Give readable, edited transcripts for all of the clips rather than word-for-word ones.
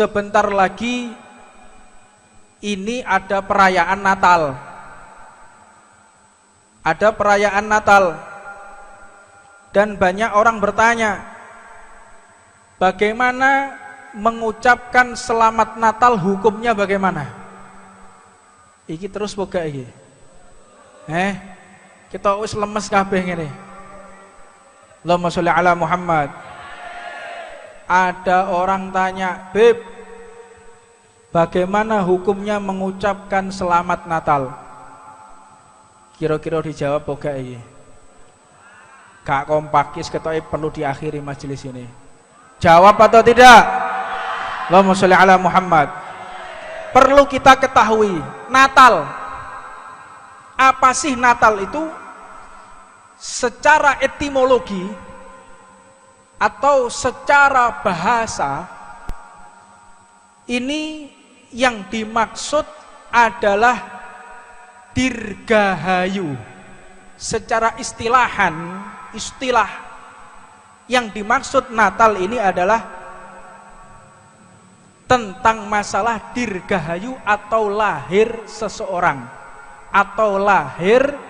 sebentar lagi ini ada perayaan Natal. Ada perayaan Natal. Dan banyak orang bertanya, bagaimana mengucapkan selamat Natal, hukumnya bagaimana? Iki terus boga iki. Kita wis lemes kabeh ngene. Allahumma sholli ala Muhammad. Ada orang tanya, "Beb, bagaimana hukumnya mengucapkan selamat Natal?" Kira-kira dijawab boga iki. Gak kompak, ketoke perlu diakhiri majelis ini. Jawab atau tidak? Allahumma sholli ala Muhammad. Perlu kita ketahui, Natal. Apa sih Natal itu? Secara etimologi atau secara bahasa, ini yang dimaksud adalah dirgahayu. Secara istilah yang dimaksud Natal ini adalah tentang masalah dirgahayu atau lahir seseorang, atau lahir,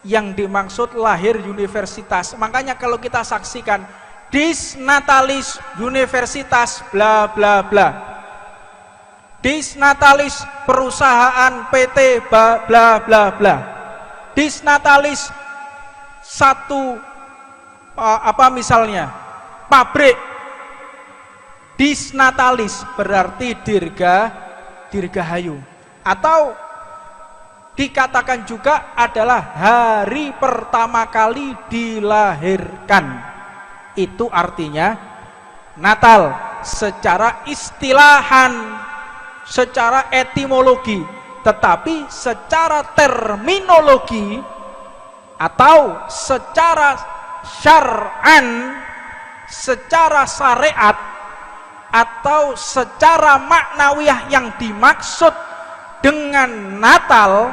yang dimaksud lahir universitas. Makanya kalau kita saksikan Dis Natalis Universitas bla bla bla, Dis Natalis perusahaan PT bla bla bla bla, Dis Natalis satu misalnya pabrik, Dis Natalis berarti dirgahayu. Atau dikatakan juga adalah hari pertama kali dilahirkan. Itu artinya Natal secara istilahan, secara etimologi. Tetapi secara terminologi atau secara syar'an, secara syariat atau secara maknawiyah, yang dimaksud dengan Natal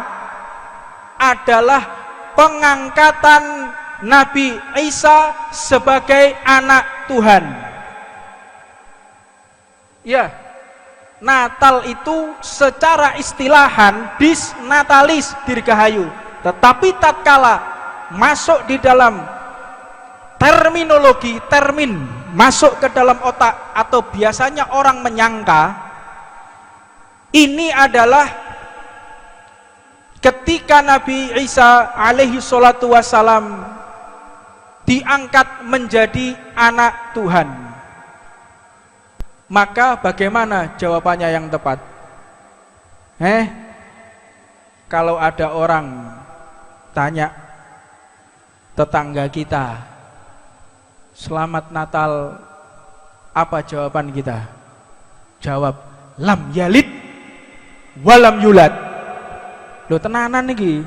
adalah pengangkatan Nabi Isa sebagai anak Tuhan. Ya, Natal itu secara istilahan Dis Natalis dirgahayu. Tetapi tatkala masuk di dalam terminologi, termin masuk ke dalam otak, atau biasanya orang menyangka ini adalah ketika Nabi Isa alaihi salatu wassalam diangkat menjadi anak Tuhan. Maka bagaimana jawabannya yang tepat? Kalau ada orang tanya tetangga kita, selamat Natal, apa jawaban kita? Jawab, lam yalid walam yulad. Lho tenanan iki.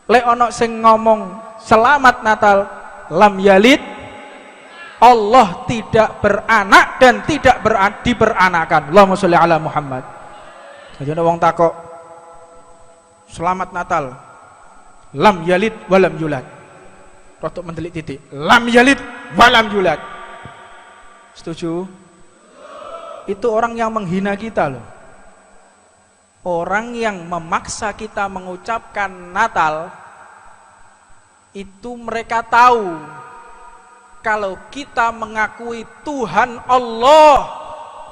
Lek ono sing ngomong selamat Natal, lam yalid, Allah tidak beranak dan tidak diberanakan. Allahumma sholli ala Muhammad. Jadi ana wong takok, selamat Natal, lam yalid walam yulad. Rotok mendelik titik, lam yalid walam yulad. Setuju? Itu orang yang menghina kita loh. Orang yang memaksa kita mengucapkan Natal, itu mereka tahu kalau kita mengakui Tuhan Allah,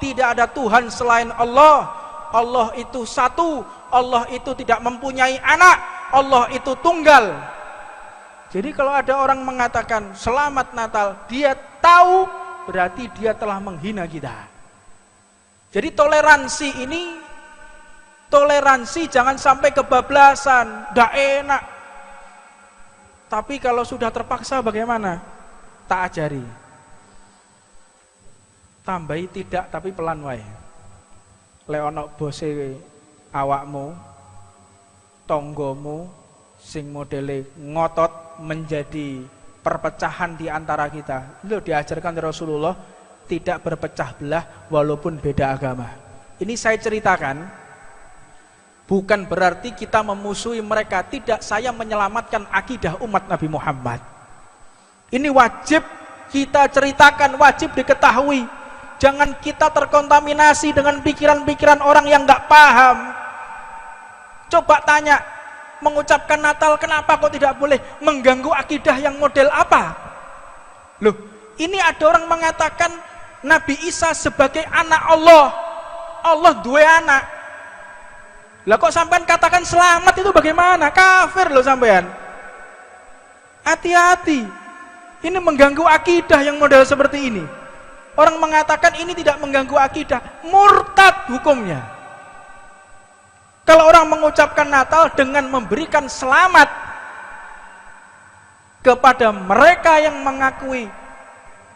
tidak ada Tuhan selain Allah, Allah itu satu, Allah itu tidak mempunyai anak, Allah itu tunggal. Jadi kalau ada orang mengatakan selamat Natal, dia tahu berarti dia telah menghina kita. Jadi toleransi ini, toleransi jangan sampai kebablasan, nggak enak. Tapi kalau sudah terpaksa bagaimana? Tak ajari. Tambahi tidak, tapi pelan wae. Lek ana bose awakmu, tonggomu sing modele ngotot menjadi perpecahan di antara kita. Itu diajarkan Rasulullah, tidak berpecah belah walaupun beda agama. Ini saya ceritakan bukan berarti kita memusuhi mereka, tidak, saya menyelamatkan akidah umat Nabi Muhammad. Ini wajib kita ceritakan, wajib diketahui. Jangan kita terkontaminasi dengan pikiran-pikiran orang yang nggak paham. Coba tanya, mengucapkan Natal kenapa kok tidak boleh? Mengganggu akidah yang model apa? Loh, ini ada orang mengatakan Nabi Isa sebagai anak Allah. Allah dua anak. Lah kok sampean katakan selamat itu bagaimana? Kafir loh sampean. Hati-hati. Ini mengganggu akidah yang model seperti ini. Orang mengatakan ini tidak mengganggu akidah, murtad hukumnya. Kalau orang mengucapkan Natal dengan memberikan selamat kepada mereka yang mengakui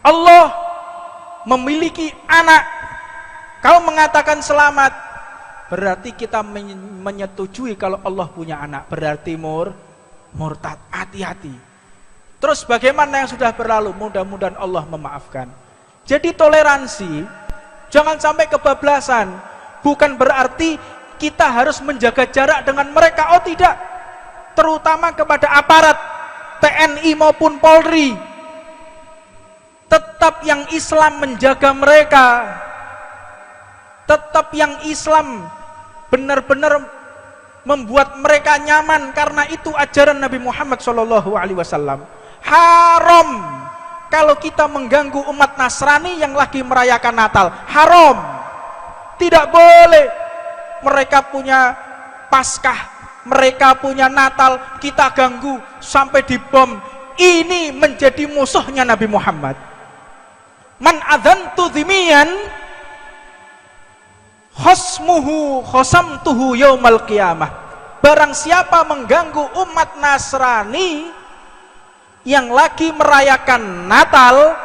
Allah memiliki anak, kau mengatakan selamat, berarti kita menyetujui kalau Allah punya anak, berarti murtad. Hati-hati. Terus bagaimana yang sudah berlalu? Mudah-mudahan Allah memaafkan. Jadi toleransi jangan sampai kebablasan. Bukan berarti kita harus menjaga jarak dengan mereka. Oh tidak. Terutama kepada aparat TNI maupun Polri. Tetap yang Islam menjaga mereka. Tetap yang Islam benar-benar membuat mereka nyaman, karena itu ajaran Nabi Muhammad SAW. Haram kalau kita mengganggu umat Nasrani yang lagi merayakan Natal. Haram. Tidak boleh. Mereka punya Paskah, mereka punya Natal, kita ganggu sampai dibom. Ini menjadi musuhnya Nabi Muhammad. Man adzantu dzimiyan khosmuhu khosamtuhu yaumal qiyamah. Barang siapa mengganggu umat Nasrani yang lagi merayakan Natal,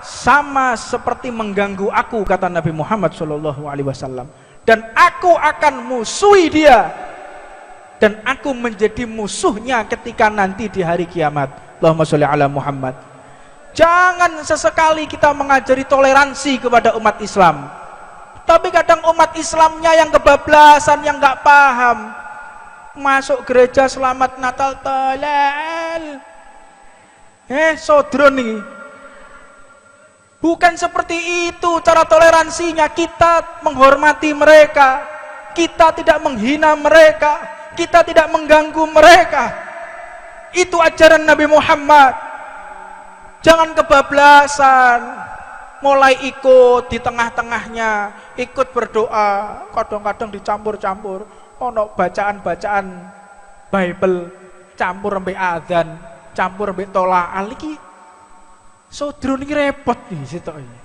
sama seperti mengganggu aku, kata Nabi Muhammad SAW. Dan aku akan musuhi dia, dan aku menjadi musuhnya ketika nanti di hari kiamat. Allahumma sholli ala Muhammad. Jangan sesekali kita mengajari toleransi kepada umat Islam, tapi kadang umat Islamnya yang kebablasan, yang nggak paham. Masuk gereja selamat Natal tolal. Sodron nih. Bukan seperti itu cara toleransinya. Kita menghormati mereka, kita tidak menghina mereka, kita tidak mengganggu mereka. Itu ajaran Nabi Muhammad. Jangan kebablasan, mulai ikut di tengah-tengahnya, ikut berdoa, kadang-kadang dicampur-campur. Ono bacaan-bacaan Bible campur sampai adzan, campur sampai tolaal iki. Sodron iki repot nih sitok iki.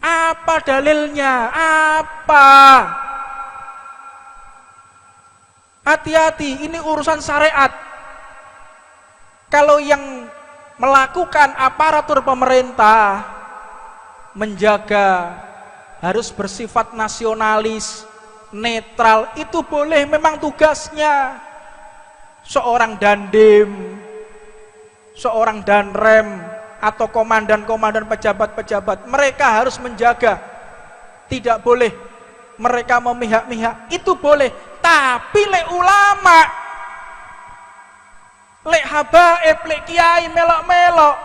Apa dalilnya? Apa? Hati-hati, ini urusan syariat. Kalau yang melakukan aparatur pemerintah menjaga harus bersifat nasionalis, netral, itu boleh, memang tugasnya. Seorang dandim, seorang danrem, atau komandan-komandan pejabat-pejabat, mereka harus menjaga. Tidak boleh mereka memihak-mihak, itu boleh. Tapi lek ulama, lek habaib, lek kiai melok-melok,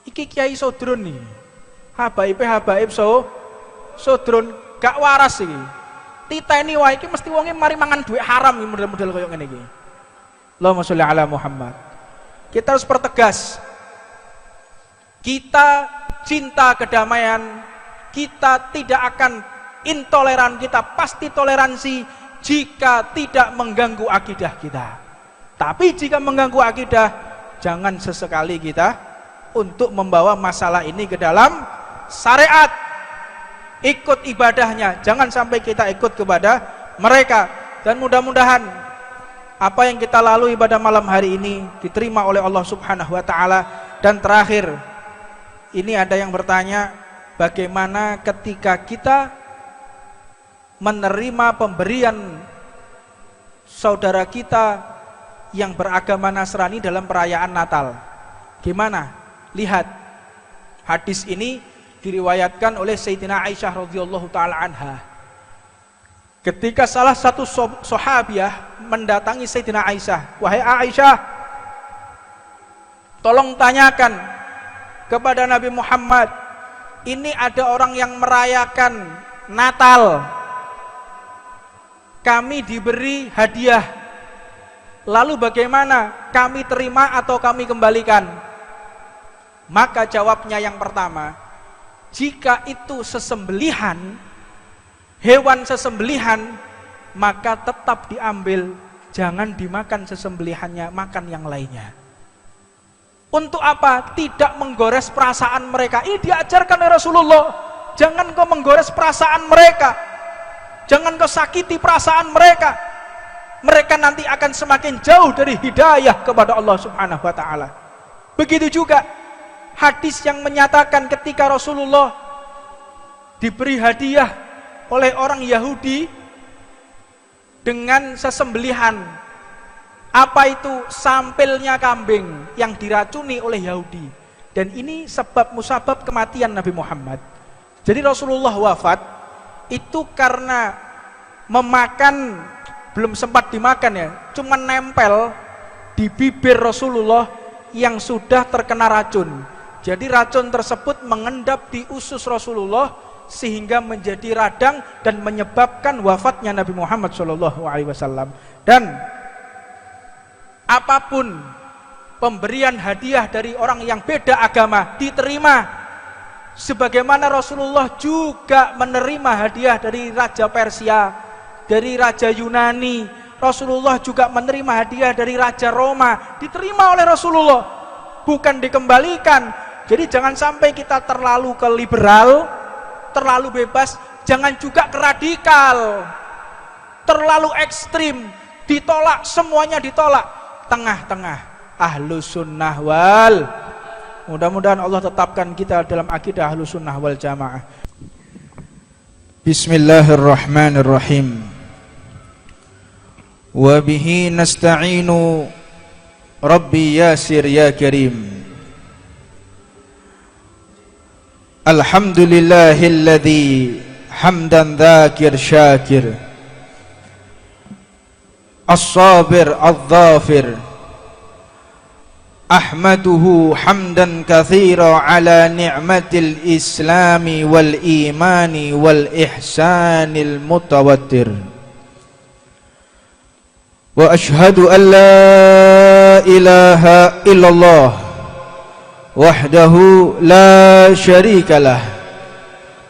iki kiai sodron nih, habaib sodron gak waras iki. Titeni wae iki mesti wonge mari mangan duit haram iki, model-model koyo ngene iki. Allahumma sholli ala Muhammad. Kita harus pertegas. Kita cinta kedamaian, kita tidak akan intoleran, kita pasti toleransi jika tidak mengganggu akidah kita. Tapi jika mengganggu akidah, jangan sesekali kita untuk membawa masalah ini ke dalam syariat. Ikut ibadahnya, jangan sampai kita ikut kepada mereka. Dan mudah-mudahan apa yang kita lalui pada malam hari ini diterima oleh Allah Subhanahu wa taala. Dan terakhir, ini ada yang bertanya, bagaimana ketika kita menerima pemberian saudara kita yang beragama Nasrani dalam perayaan Natal? Gimana? Lihat, hadis ini diriwayatkan oleh Sayyidina Aisyah radhiyallahu taala anha. Ketika salah satu sahabiah mendatangi Sayyidina Aisyah, "Wahai Aisyah, tolong tanyakan, kepada Nabi Muhammad, ini ada orang yang merayakan Natal, kami diberi hadiah, lalu bagaimana, kami terima atau kami kembalikan? Maka jawabnya yang pertama, jika itu sesembelihan, hewan sesembelihan, maka tetap diambil, jangan dimakan sesembelihannya, makan yang lainnya. Untuk apa? Tidak menggores perasaan mereka. Ini diajarkan oleh Rasulullah. Jangan kau menggores perasaan mereka, jangan kau sakiti perasaan mereka. Mereka nanti akan semakin jauh dari hidayah kepada Allah Subhanahu wa ta'ala. Begitu juga hadis yang menyatakan ketika Rasulullah diberi hadiah oleh orang Yahudi dengan sesembelihan. Apa itu? Sampelnya kambing yang diracuni oleh Yahudi. Dan ini sebab musabab kematian Nabi Muhammad. Jadi Rasulullah wafat itu karena memakan, belum sempat dimakan ya, cuma nempel di bibir Rasulullah yang sudah terkena racun. Jadi racun tersebut mengendap di usus Rasulullah sehingga menjadi radang dan menyebabkan wafatnya Nabi Muhammad SAW. Dan apapun pemberian hadiah dari orang yang beda agama diterima, sebagaimana Rasulullah juga menerima hadiah dari Raja Persia, dari Raja Yunani. Rasulullah juga menerima hadiah dari Raja Roma, diterima oleh Rasulullah, bukan dikembalikan. Jadi jangan sampai kita terlalu ke liberal, terlalu bebas, jangan juga ke radikal, terlalu ekstrim, ditolak, semuanya ditolak. Tengah-tengah, ahlus sunnah wal. Mudah-mudahan Allah tetapkan kita dalam akidah ahlus sunnah wal jamaah. Bismillahirrahmanirrahim. Wa bihi nasta'inu Rabbi yasir ya karim. Alhamdulillahilladzi hamdan dzakir syakir, as-sabir adz-dzafir, ahmaduhu hamdan katsira ala ni'matil islami wal imani wal ihsanil mutawattir. Wa ashhadu an la ilaha illallah wahdahu la syarika lah,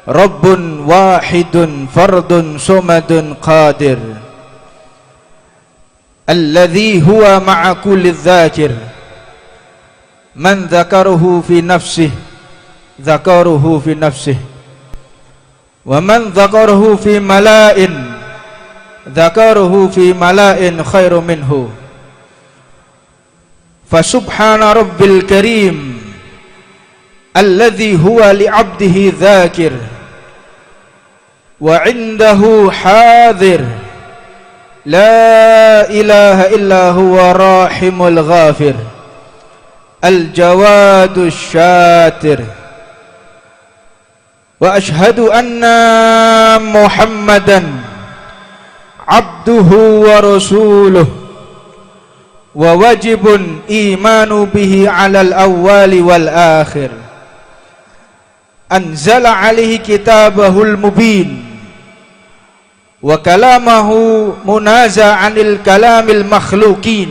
rabbun wahidun fardun somadun qadir, alladhi huwa ma'a kulli dzakir, man dzakarahu fi nafsihi dzakarahu fi nafsihi, wa man dzakarahu fi mala'in dzakarahu fi mala'in khairu minhu. Fa subhana rabbil karim alladhi huwa li'abdihi dzakir wa 'indahu hadir, la ilaha illa huwa rahimul ghafir, al-jawadus syatir. Wa ashhadu anna Muhammadan abduhu wa rasuluh, wa wajibun imanu bihi alal awwali wal akhir. Anzala alaihi kitabahul mubin wa kalamahu munaza'anil kalamil makhluqin,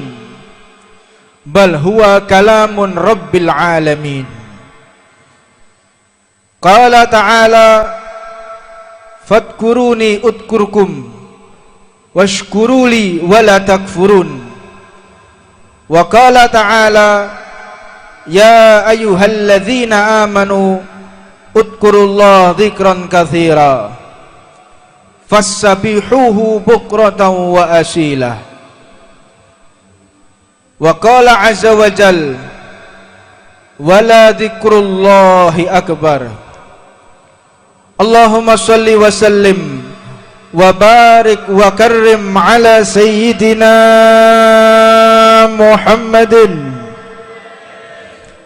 bal huwa kalamun rabbil alamin. Qala ta'ala fadkuruni udkurkum washkuruli wala takfurun. Wa qala ta'ala ya ayyuhalladzina amanu udkurullaha dzikran katsira fassabihuhu bukratan wa asila. Wa qala azza wa jal wala dzikrullahi akbar. Allahumma shalli wa sallim wa barik wa karrim ala sayyidina Muhammadin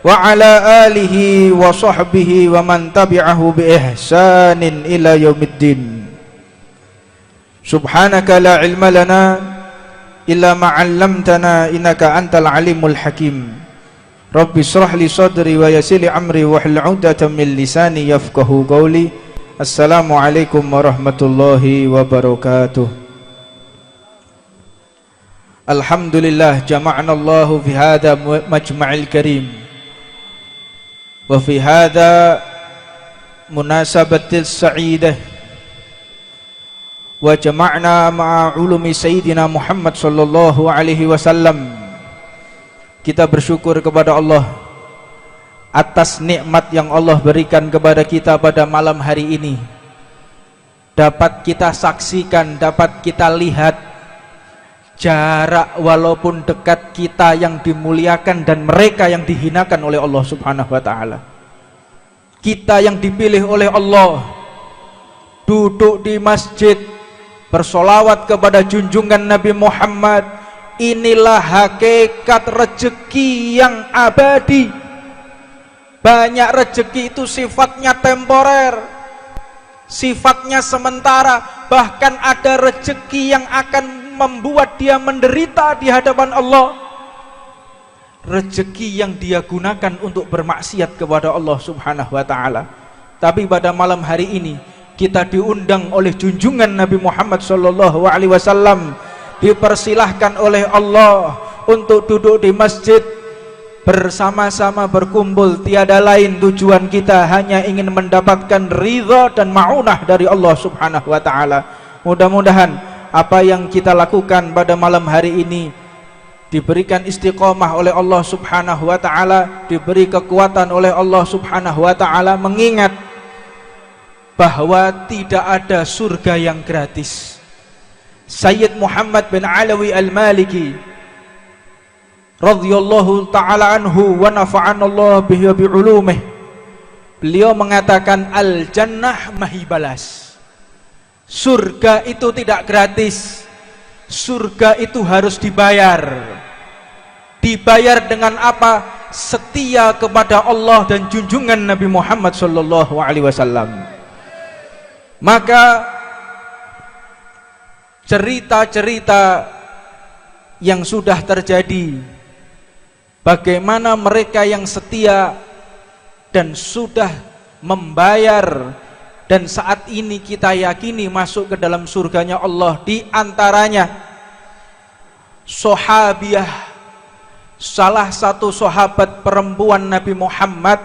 wa ala alihi wa sahbihi wa man tabi'ahu bi ihsanin ila yaumiddin. Subhanaka la ilma lana illa ma 'allamtana innaka antal alimul hakim. Rabbi shrah li sadri wa yassir li amri wahlul 'uqdatam min lisani yafqahu qawli. Assalamualaikum warahmatullahi wabarakatuh. Alhamdulillah jama'ana Allahu fi hadha majma'il karim wa fi hadha munasabatil sa'idah wa jama'na ma'a ulumi sayyidina Muhammad sallallahu alaihi wasallam. Kita bersyukur kepada Allah atas nikmat yang Allah berikan kepada kita pada malam hari ini. Dapat kita saksikan, dapat kita lihat jarak walaupun dekat kita yang dimuliakan dan mereka yang dihinakan oleh Allah Subhanahu wa taala. Kita yang dipilih oleh Allah duduk di masjid bersolawat kepada junjungan Nabi Muhammad. Inilah hakikat rezeki yang abadi. Banyak rezeki itu sifatnya temporer, sifatnya sementara. Bahkan ada rezeki yang akan membuat dia menderita di hadapan Allah, rezeki yang dia gunakan untuk bermaksiat kepada Allah Subhanahu wa taala. Tapi pada malam hari ini kita diundang oleh junjungan Nabi Muhammad sallallahu alaihi wasallam, dipersilahkan oleh Allah untuk duduk di masjid bersama-sama berkumpul. Tiada lain tujuan kita hanya ingin mendapatkan ridha dan ma'unah dari Allah Subhanahu wa taala. Mudah-mudahan apa yang kita lakukan pada malam hari ini diberikan istiqomah oleh Allah Subhanahu wa taala, diberi kekuatan oleh Allah Subhanahu wa taala, mengingat bahwa tidak ada surga yang gratis. Sayyid Muhammad bin Alawi Al-Maliki radhiyallahu taala anhu wa nafa'anallahu bihi wa bi'ulumih, beliau mengatakan al-jannah mahibalas. Surga itu tidak gratis. Surga itu harus dibayar. Dibayar dengan apa? Setia kepada Allah dan junjungan Nabi Muhammad sallallahu alaihi wasallam. Maka cerita-cerita yang sudah terjadi, bagaimana mereka yang setia dan sudah membayar dan saat ini kita yakini masuk ke dalam surganya Allah, di antaranya sahabiah, salah satu sahabat perempuan Nabi Muhammad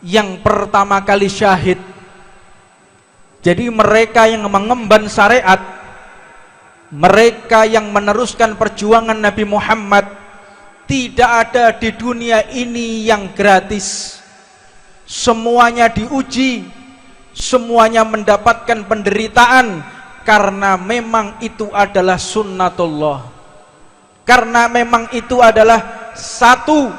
yang pertama kali syahid. Jadi mereka yang mengemban syariat, mereka yang meneruskan perjuangan Nabi Muhammad, tidak ada di dunia ini yang gratis. Semuanya diuji, semuanya mendapatkan penderitaan, karena memang itu adalah sunnatullah, karena memang itu adalah satu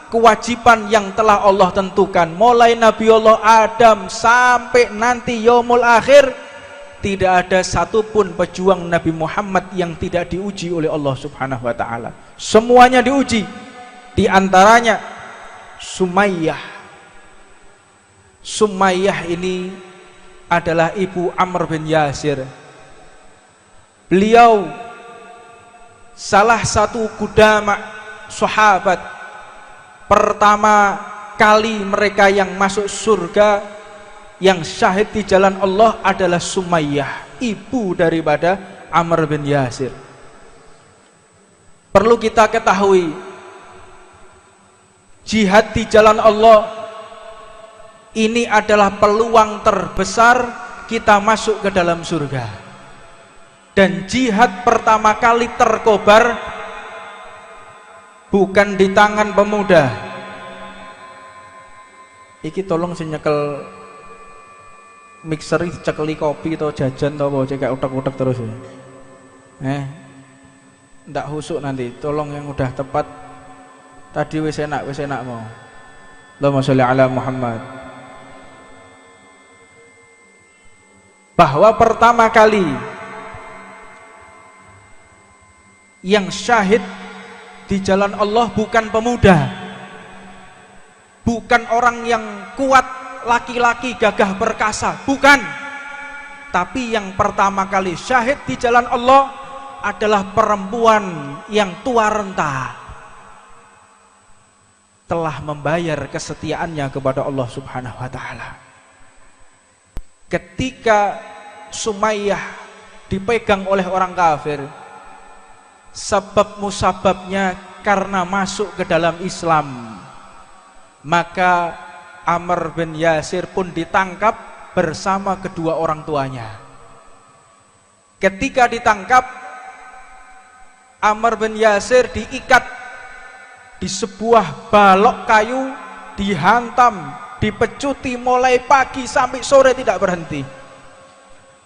kewajiban yang telah Allah tentukan. Mulai Nabi Allah Adam sampai nanti yaumul akhir, tidak ada satupun pejuang Nabi Muhammad yang tidak diuji oleh Allah Subhanahu wa taala. Semuanya diuji. Di antaranya Sumayyah. Sumayyah ini adalah ibu Amr bin Yasir. Beliau salah satu kudama sahabat pertama kali mereka yang masuk surga, yang syahid di jalan Allah adalah Sumayyah, ibu daripada Amr bin Yasir. Perlu kita ketahui, jihad di jalan Allah ini adalah peluang terbesar kita masuk ke dalam surga. Dan jihad pertama kali terkobar bukan di tangan pemuda. Iki tolong sing nyekel mixer cekeli kopi atau jajan atau apa, cek utek-utek terus ya. Ndak husuk nanti, tolong yang udah tepat. Tadi wis enak mau. Allahumma sholli ala Muhammad. Bahwa pertama kali yang syahid di jalan Allah bukan pemuda, bukan orang yang kuat, laki-laki gagah perkasa, bukan. Tapi yang pertama kali syahid di jalan Allah adalah perempuan yang tua renta. telah membayar kesetiaannya kepada Allah Subhanahu wa taala. Ketika Sumayyah dipegang oleh orang kafir, sebab musababnya karena masuk ke dalam Islam, maka Amr bin Yasir pun ditangkap bersama kedua orang tuanya. Ketika ditangkap, Amr bin Yasir diikat di sebuah balok kayu, dihantam, dipecuti mulai pagi sampai sore tidak berhenti.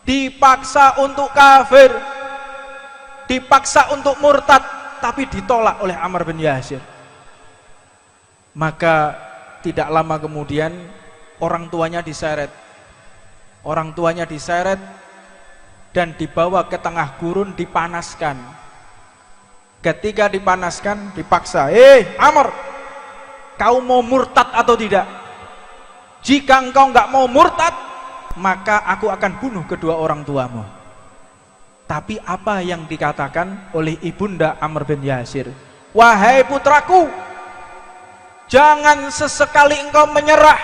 Dipaksa untuk kafir, dipaksa untuk murtad, tapi ditolak oleh Amr bin Yasir. Maka tidak lama kemudian orang tuanya diseret. Orang tuanya diseret dan dibawa ke tengah gurun, dipanaskan. Ketika dipanaskan, dipaksa, Amr, kau mau murtad atau tidak? Jika engkau enggak mau murtad, maka aku akan bunuh kedua orang tuamu. Tapi apa yang dikatakan oleh ibunda Amr bin Yasir? Wahai putraku, jangan sesekali engkau menyerah.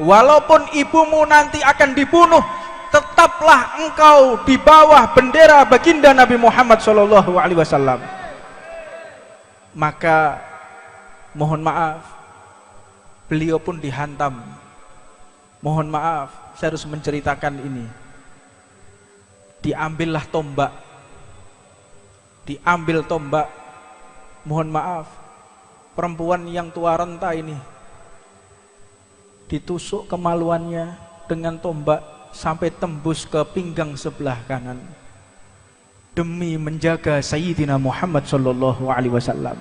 Walaupun ibumu nanti akan dibunuh, tetaplah engkau di bawah bendera baginda Nabi Muhammad SAW. Maka mohon maaf, beliau pun dihantam. Mohon maaf, saya harus menceritakan ini. Diambillah tombak, diambil tombak. Mohon maaf, perempuan yang tua renta ini ditusuk kemaluannya dengan tombak sampai tembus ke pinggang sebelah kanan demi menjaga Sayyidina Muhammad SAW.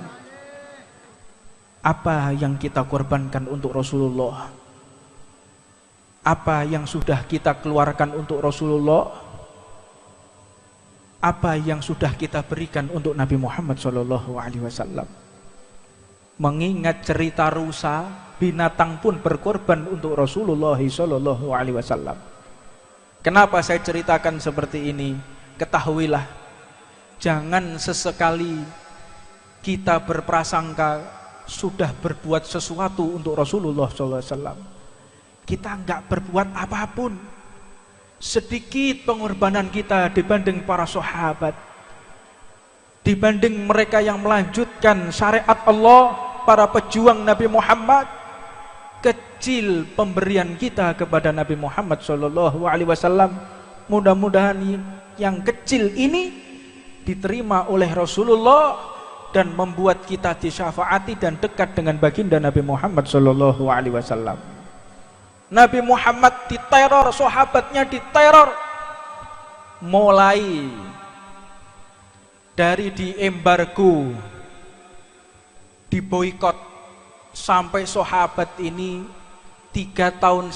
Apa yang kita korbankan untuk Rasulullah? Apa yang sudah kita keluarkan untuk Rasulullah? Apa yang sudah kita berikan untuk Nabi Muhammad SAW? Mengingat cerita rusa, binatang pun berkorban untuk Rasulullah SAW. Kenapa saya ceritakan seperti ini? Ketahuilah, jangan sesekali kita berprasangka sudah berbuat sesuatu untuk Rasulullah SAW. Kita enggak berbuat apapun. Sedikit pengorbanan kita dibanding para sahabat, dibanding mereka yang melanjutkan syariat Allah, para pejuang Nabi Muhammad. Kecil pemberian kita kepada Nabi Muhammad SAW. Mudah-mudahan yang kecil ini diterima oleh Rasulullah dan membuat kita disyafaati dan dekat dengan baginda Nabi Muhammad SAW. Nabi Muhammad diteror, sahabatnya diteror, mulai dari diembargo, diboikot, sampai sahabat ini 3,5 tahun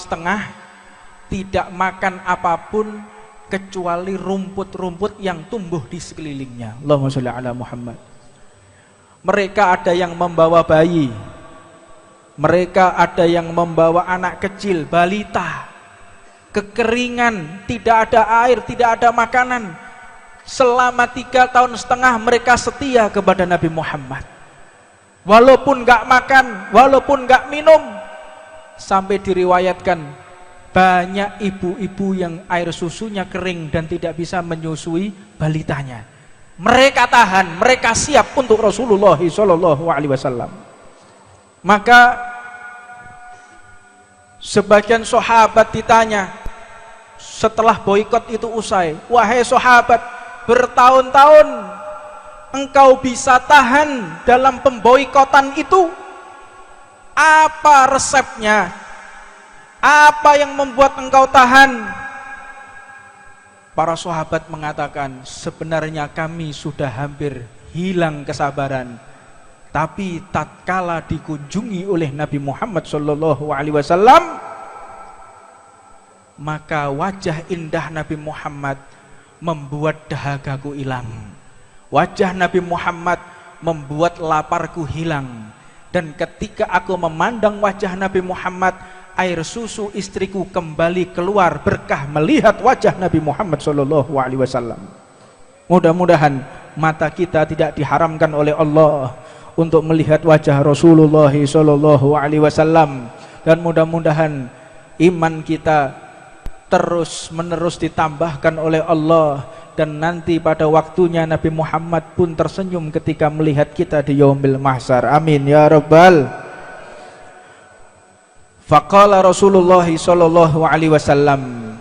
tidak makan apapun kecuali rumput-rumput yang tumbuh di sekelilingnya. Allahumma sholli ala Muhammad. Mereka ada yang membawa bayi, mereka ada yang membawa anak kecil, balita, kekeringan, tidak ada air, tidak ada makanan. Selama 3,5 tahun mereka setia kepada Nabi Muhammad. Walaupun gak makan, walaupun gak minum. Sampai diriwayatkan banyak ibu-ibu yang air susunya kering dan tidak bisa menyusui balitanya. Mereka tahan, mereka siap untuk Rasulullah SAW. Maka sebagian sahabat ditanya setelah boikot itu usai, wahai sahabat, bertahun-tahun engkau bisa tahan dalam pemboikotan itu, apa resepnya? Apa yang membuat engkau tahan? Para sahabat mengatakan, sebenarnya kami sudah hampir hilang kesabaran, tapi tatkala dikunjungi oleh Nabi Muhammad SAW, maka wajah indah Nabi Muhammad membuat dahagaku hilang. Wajah Nabi Muhammad membuat laparku hilang. Dan ketika aku memandang wajah Nabi Muhammad, air susu istriku kembali keluar berkah melihat wajah Nabi Muhammad SAW. Mudah-mudahan mata kita tidak diharamkan oleh Allah untuk melihat wajah Rasulullah sallallahu alaihi wasallam, dan mudah-mudahan iman kita terus menerus ditambahkan oleh Allah, dan nanti pada waktunya Nabi Muhammad pun tersenyum ketika melihat kita di yaumil mahsyar. Amin ya rabbal. Faqala Rasulullah sallallahu alaihi wasallam,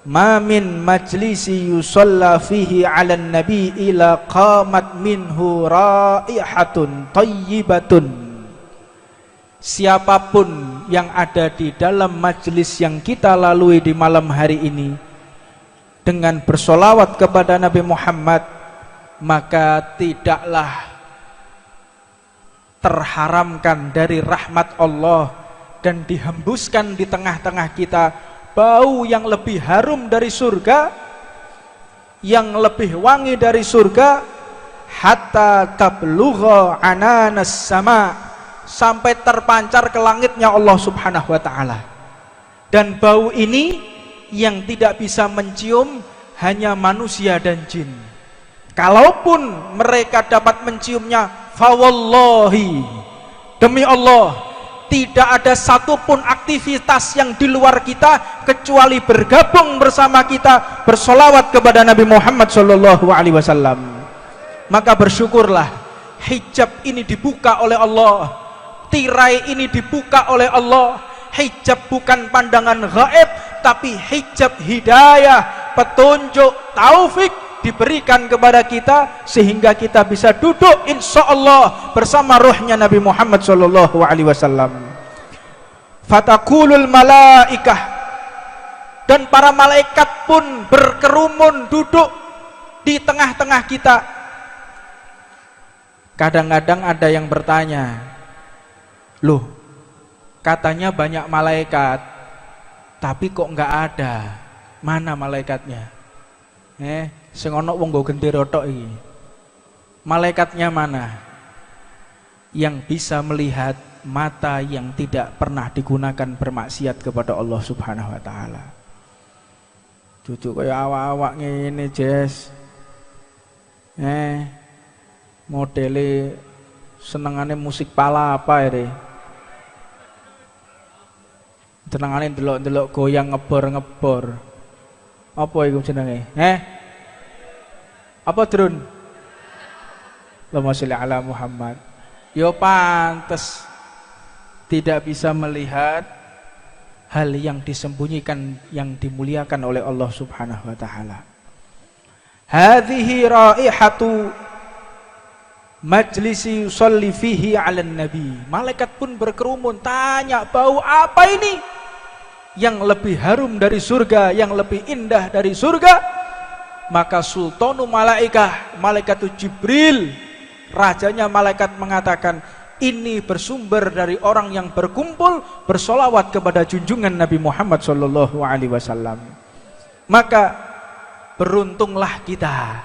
ma min majlisi yusalla fihi 'alan nabi ila qamat minhu raihatun thayyibatun. Siapapun yang ada di dalam majlis yang kita lalui di malam hari ini dengan bersolawat kepada Nabi Muhammad, maka tidaklah terharamkan dari rahmat Allah dan dihembuskan di tengah-tengah kita bau yang lebih harum dari surga, yang lebih wangi dari surga, hatta tablugha ananas sama, sampai terpancar ke langitnya Allah subhanahu wa ta'ala. Dan bau ini yang tidak bisa mencium hanya manusia dan jin. Kalaupun mereka dapat menciumnya, fawallahi, demi Allah, tidak ada satupun aktivitas yang di luar kita kecuali bergabung bersama kita bersolawat kepada Nabi Muhammad sallallahu alaihi wasallam. Maka bersyukurlah, hijab ini dibuka oleh Allah, tirai ini dibuka oleh Allah. Hijab bukan pandangan gaib, tapi hijab hidayah, petunjuk, taufik diberikan kepada kita sehingga kita bisa duduk insyaallah bersama ruhnya Nabi Muhammad sallallahu alaihi wasallam. Fatakulul malaikah, dan para malaikat pun berkerumun duduk di tengah-tengah kita. Kadang-kadang ada yang bertanya, loh, katanya banyak malaikat tapi kok enggak ada, mana malaikatnya? Sing ana wong nggo gendera tok iki. Malaikatnya mana? Yang bisa melihat mata yang tidak pernah digunakan bermaksiat kepada Allah subhanahu wa ta'ala. Cucu kaya awak-awak ngene, Jess. Modele senengane musik pala apa ya? Senengane ndelok-ndelok goyang ngebor-ngebor. Apa iku jenenge? Apa drun? Allahumma sholli ala Muhammad. Yo pantes tidak bisa melihat hal yang disembunyikan yang dimuliakan oleh Allah subhanahu wa ta'ala. Hadhihi raihatu majlisi yusalli fihi 'alan nabi. Malaikat pun berkerumun tanya, bau apa ini yang lebih harum dari surga, yang lebih indah dari surga? Maka sultanu malaikah, malaikat Jibril, rajanya malaikat, mengatakan, ini bersumber dari orang yang berkumpul bersolawat kepada junjungan Nabi Muhammad sallallahu alaihi wasallam. Maka beruntunglah kita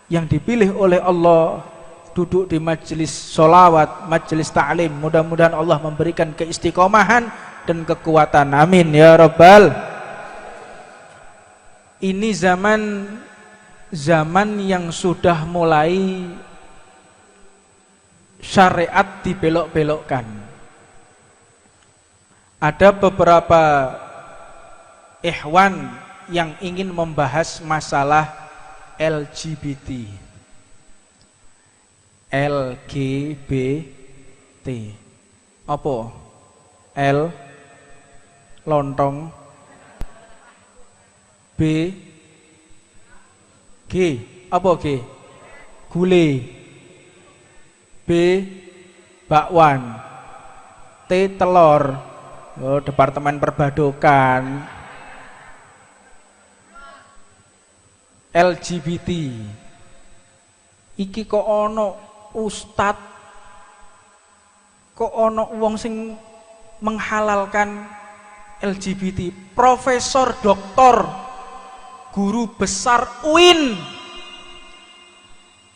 yang dipilih oleh Allah duduk di majelis solawat, majelis ta'lim. Mudah-mudahan Allah memberikan keistiqomahan dan kekuatan. Amin ya rabbal. Ini zaman yang sudah mulai syariat dibelok-belokkan. Ada beberapa ikhwan yang ingin membahas masalah LGBT. LGBT. Apa? L lontong, B G, apa G? Gule, B bakwan, T telur. Oh, departemen perbadokan. LGBT. Iki kok ono ustad, kok ono wong sing menghalalkan LGBT, profesor, doktor, guru besar UIN.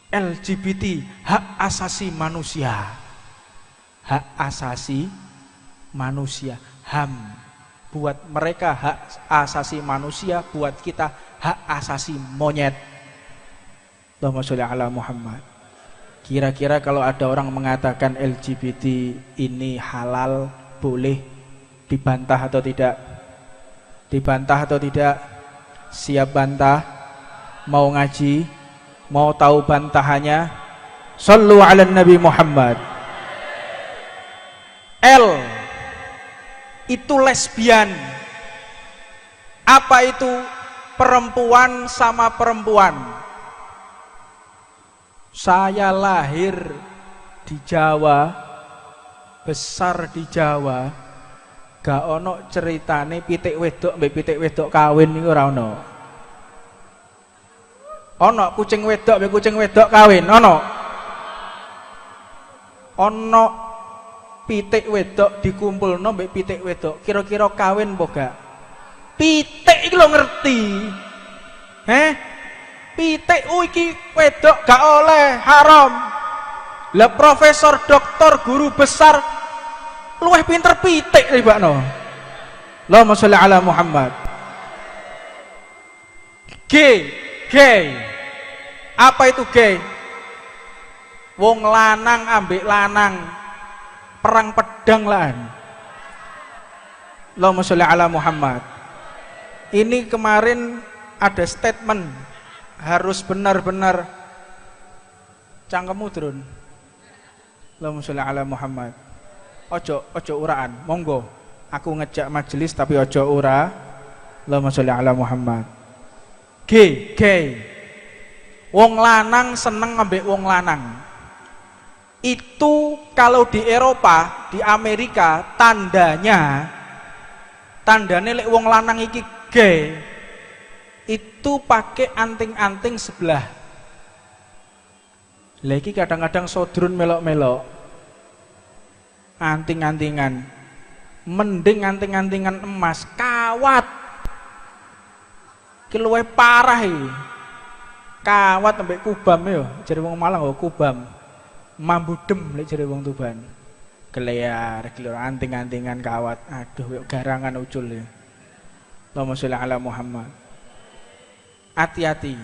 LGBT, hak asasi manusia, hak asasi manusia, HAM. Buat mereka hak asasi manusia, buat kita hak asasi monyet. Allahumma sholli ala Muhammad. Kira-kira kalau ada orang mengatakan LGBT ini halal, boleh dibantah atau tidak? Dibantah atau tidak? Siap bantah? Mau ngaji? Mau tahu bantahannya? Shallu ala Nabi Muhammad. L itu lesbian. Apa itu? Perempuan sama perempuan. Saya lahir di Jawa, besar di Jawa, gak ono ceritane pitik wedok mbek pitik wedok kawin niku ora ono. Ono kucing wedok mbek kucing wedok kawin, ono. Ono pitik wedok dikumpulno mbek pitik wedok, kira-kira kawin apa gak? Pitik iki lho ngerti. Pitik iki wedok gak oleh, haram. Lah profesor, doktor, guru besar luwih pinter pitik ribakno. Allahumma sholli ala Muhammad. Gay. Apa itu gay? Wong lanang ambek lanang perang pedang lah. Allahumma sholli ala Muhammad. Ini kemarin ada statement harus benar-benar cangkemmu turun. Allahumma sholli ala Muhammad. Ojo uraan, monggo. Aku ngejak majelis tapi ojo ura. Allahumma sholli ala Muhammad. Gay. Wong lanang seneng ambek wong lanang. Itu kalau di Eropa, di Amerika tandane lek wong lanang iki gay itu pakai anting-anting sebelah. Lagi kadang-kadang sodrun melok-melok anting-antingan, mending anting-antingan emas kawat ki luwih parah iki. Kawat sampai kubam yo, jare wong Malang kok kubam. Mambudem lek jare wong Tuban. Gelear anting-antingan kawat. Aduh, garangan ucul ya. Allahumma sholli ala Muhammad. Hati-hati.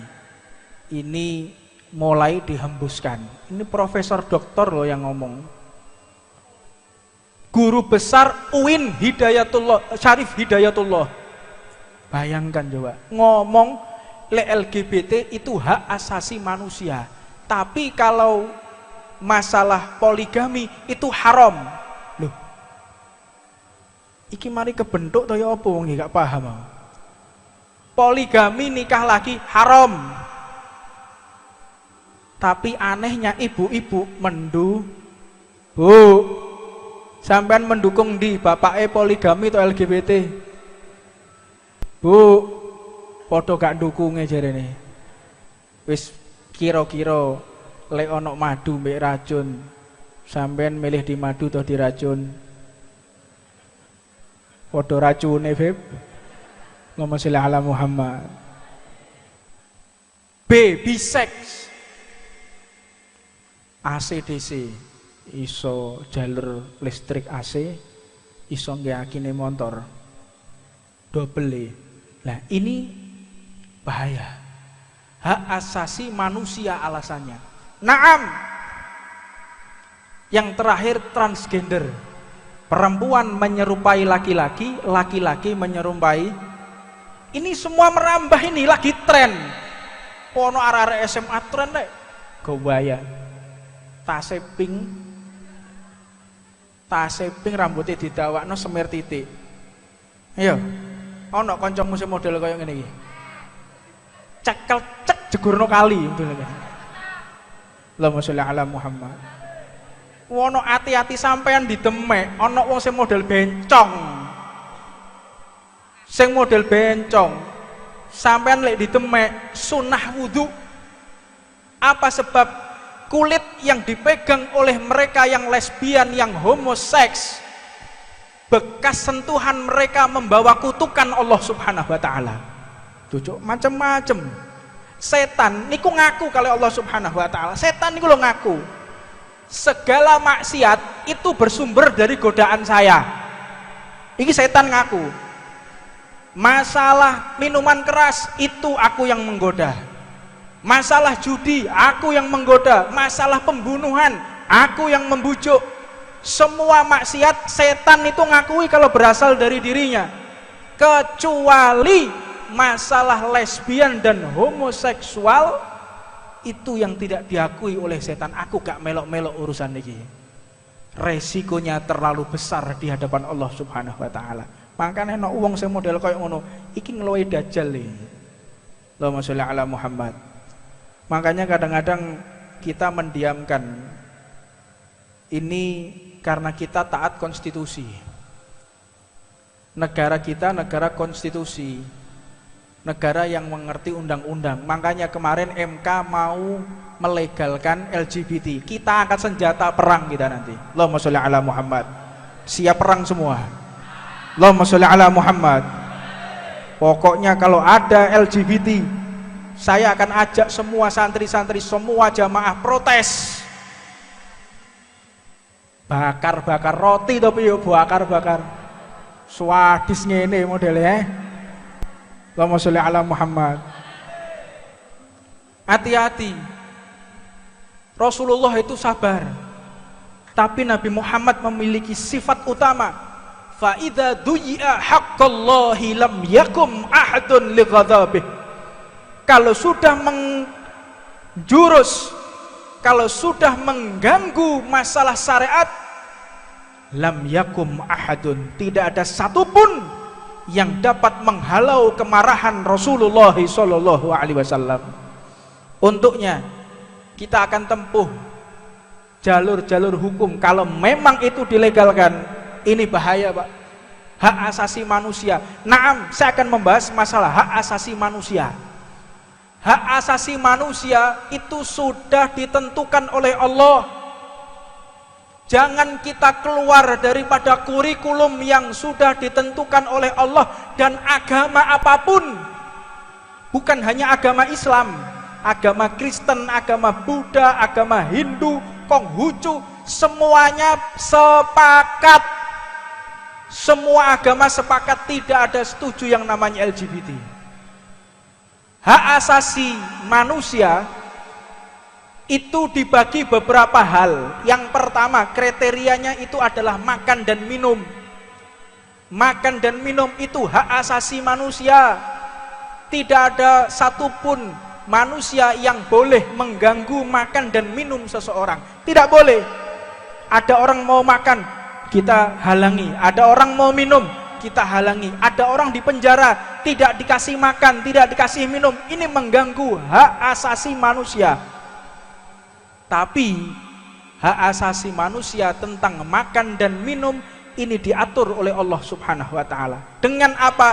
Ini mulai dihembuskan. Ini profesor doktor loh yang ngomong. Guru besar UIN Hidayatullah, Syarif Hidayatullah. Bayangkan coba, ngomong LGBT itu hak asasi manusia, tapi kalau masalah poligami itu haram. Loh, iki mari kebentuk toh ya apa wong gak paham. Poligami nikah lagi haram, tapi anehnya ibu-ibu Bu, sampean mendukung di bapake poligami atau LGBT? Bu, podo gak dukunge jarene. Wis kira-kira lek ono madu mbek racun, sampean milih di madu atau di racun? Podo racune, Beb. Allahumma sholli ala Muhammad. Bisex. AC/DC iso jalur listrik AC, iso ngakine motor. Double. Nah, ini bahaya. Hak asasi manusia alasannya. Naam. Yang terakhir transgender. Perempuan menyerupai laki-laki, laki-laki menyerupai. Ini semua merambah, ini lagi tren. Pono arek-arek SMA tren deh. Gawaya. Tase pink rambutnya didawakno semir titik. Ayo. Ono kancamu sing model kaya ngene iki. Cekel cek jegurno kali ngono. Allahumma sholli ala Muhammad. Wono ati-ati sampean didemek, ono wong sing model bencong. Sing model bencong. Sampean lek didemek sunah wudu. Apa sebab kulit yang dipegang oleh mereka yang lesbian, yang homoseks, bekas sentuhan mereka membawa kutukan Allah Subhanahu wa taala. Tujuk macam-macam. Setan niku ngaku kalau Allah Subhanahu wa taala. Setan niku lho ngaku. Segala maksiat itu bersumber dari godaan saya. Ini setan ngaku. Masalah minuman keras itu aku yang menggoda. Masalah judi, aku yang menggoda. Masalah pembunuhan, aku yang membujuk. Semua maksiat setan itu ngakui kalau berasal dari dirinya, kecuali masalah lesbian dan homoseksual itu yang tidak diakui oleh setan. Aku gak melok-melok urusan ini, resikonya terlalu besar di hadapan Allah Subhanahu wa taala. Makanya nek wong sing model koyo ngono iki ngeluwe dajjal iki. Allahumma sholli ala Muhammad. Makanya kadang-kadang kita mendiamkan ini karena kita taat konstitusi. Negara kita negara konstitusi, negara yang mengerti undang-undang. Makanya kemarin MK mau melegalkan LGBT. Kita angkat senjata perang kita nanti. Allahumma sholli ala Muhammad. Siap perang semua. Allahumma sholli ala Muhammad. Pokoknya kalau ada LGBT, saya akan ajak semua santri-santri, semua jamaah protes. Bakar-bakar roti tapi yo bakar-bakar. Swadis ngene modelnya. Allahumma sholli ala Muhammad. Hati-hati. Rasulullah itu sabar. Tapi Nabi Muhammad memiliki sifat utama. Fa idza duyi'a haqqallahi lam yakum ahadun li ghadabih. Kalau sudah menjurus, kalau sudah mengganggu masalah syariat, lam yakum ahadun, tidak ada satupun yang dapat menghalau kemarahan Rasulullah sallallahu alaihi wasallam. Untuknya kita akan tempuh jalur-jalur hukum. Kalau memang itu dilegalkan, ini bahaya, Pak. Hak asasi manusia. Naam, saya akan membahas masalah hak asasi manusia. Hak asasi manusia itu sudah ditentukan oleh Allah. Jangan kita keluar daripada kurikulum yang sudah ditentukan oleh Allah. Dan agama apapun, bukan hanya agama Islam, agama Kristen, agama Buddha, agama Hindu, Konghucu, semuanya sepakat. Semua agama sepakat tidak ada setuju yang namanya LGBT. Hak asasi manusia itu dibagi beberapa hal. Yang pertama, kriterianya itu adalah makan dan minum. Makan dan minum itu hak asasi manusia. Tidak ada satupun manusia yang boleh mengganggu makan dan minum seseorang. Tidak boleh. Ada orang mau makan, kita halangi. Ada orang mau minum, kita halangi. Ada orang di penjara, tidak dikasih makan, tidak dikasih minum. Ini mengganggu hak asasi manusia. Tapi hak asasi manusia tentang makan dan minum ini diatur oleh Allah Subhanahu wa taala. Dengan apa?